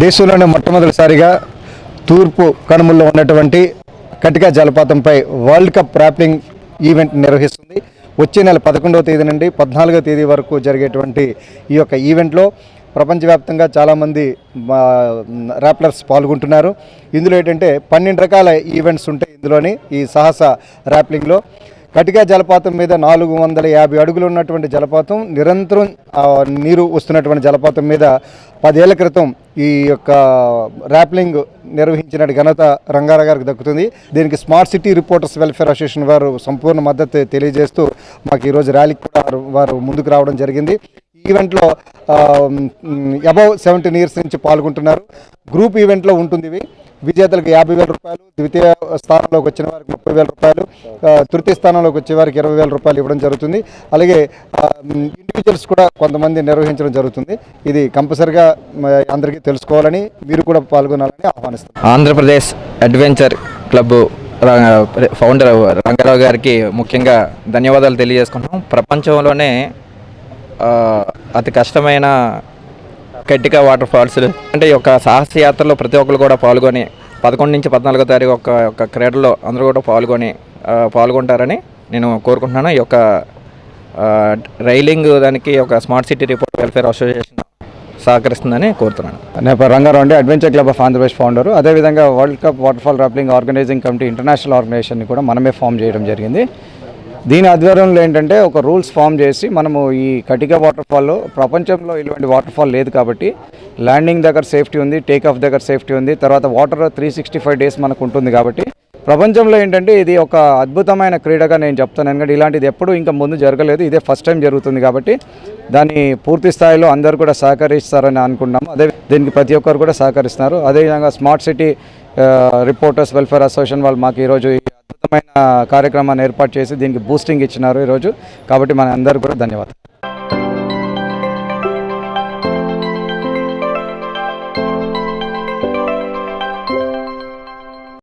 దేశంలోనే మొట్టమొదటిసారిగా తూర్పు కనుమల్లో ఉన్నటువంటి కటికా జలపాతంపై వరల్డ్ కప్ ర్యాప్లింగ్ ఈవెంట్ నిర్వహిస్తుంది. వచ్చే నెల 11వ తేదీ నుండి 14వ తేదీ వరకు జరిగేటువంటి ఈ యొక్క ఈవెంట్లో ప్రపంచవ్యాప్తంగా చాలామంది ర్యాప్లర్స్ పాల్గొంటున్నారు. ఇందులో ఏంటంటే 12 రకాల ఈవెంట్స్ ఉంటాయి. ఇందులోని ఈ సాహస ర్యాప్లింగ్లో కటికా జలపాతం మీద 450 అడుగులు ఉన్నటువంటి జలపాతం, నిరంతరం నీరు వస్తున్నటువంటి జలపాతం మీద 10 ఏళ్ల క్రితం ఈ యొక్క ర్యాప్లింగ్ నిర్వహించిన ఘనత రంగారావు గారికి దక్కుతుంది. దీనికి smart city reporters welfare association వారు సంపూర్ణ మద్దతు తెలియజేస్తూ మాకు ఈరోజు ర్యాలీకి కూడా వారు ముందుకు రావడం జరిగింది. ఈవెంట్లో అబవ్ 17 ఇయర్స్ నుంచి పాల్గొంటున్నారు. గ్రూప్ ఈవెంట్లో ఉంటుంది. ఇవి విజేతలకు 50,000 రూపాయలు, ద్వితీయ స్థానంలోకి వచ్చిన వారికి 30,000 రూపాయలు, తృతీయ స్థానంలోకి వచ్చే వారికి 20,000 రూపాయలు ఇవ్వడం జరుగుతుంది. అలాగే ఇండివిజువల్స్ కూడా కొంతమంది నిర్వహించడం జరుగుతుంది. ఇది కంపల్సరిగా అందరికీ తెలుసుకోవాలని, మీరు కూడా పాల్గొనాలని ఆహ్వానిస్తాం. Andhra Pradesh adventure club founder Rangarao గారికి ముఖ్యంగా ధన్యవాదాలు తెలియజేసుకుంటున్నాం. ప్రపంచంలోనే అతి కష్టమైన కటికా వాటర్ ఫాల్స్ అంటే ఈ యొక్క సాహస యాత్రలో ప్రతి ఒక్కరు కూడా పాల్గొని 11 నుంచి 14వ తారీఖు ఒక క్రీడలో అందరూ కూడా పాల్గొంటారని నేను కోరుకుంటున్నాను. ఈ యొక్క రైలింగ్ దానికి ఒక smart city report welfare association సహకరిస్తుందని కోరుతున్నాను. నేను రంగారావు అండి, adventure club of Andhra Pradesh founder. అదేవిధంగా world cup waterfall rappelling organising committee international ఆర్గనైజేషన్ని కూడా మనమే ఫామ్ చేయడం జరిగింది. దీని ఆధ్వర్యంలో ఏంటంటే ఒక రూల్స్ ఫామ్ చేసి మనము ఈ కటికా వాటర్ఫాల్లో ప్రపంచంలో ఇలాంటి వాటర్ఫాల్ లేదు కాబట్టి ల్యాండింగ్ దగ్గర సేఫ్టీ ఉంది, టేక్ ఆఫ్ దగ్గర సేఫ్టీ ఉంది, తర్వాత వాటర్ 365 డేస్ మనకు ఉంటుంది. కాబట్టి ప్రపంచంలో ఏంటంటే ఇది ఒక అద్భుతమైన క్రీడగా నేను చెప్తాను. ఎందుకంటే ఇలాంటిది ఎప్పుడూ ఇంకా ముందు జరగలేదు, ఇదే ఫస్ట్ టైం జరుగుతుంది. కాబట్టి దాన్ని పూర్తి స్థాయిలో అందరూ కూడా సహకరిస్తారని అనుకున్నాము. అదే దీనికి ప్రతి ఒక్కరు కూడా సహకరిస్తున్నారు. అదేవిధంగా smart city reporters welfare association వాళ్ళు మాకు ఈరోజు అద్భుతమైన కార్యక్రమాన్ని ఏర్పాటు చేసి దీనికి బూస్టింగ్ ఇచ్చినారు ఈరోజు. కాబట్టి మన అందరూ కూడా ధన్యవాదాలు.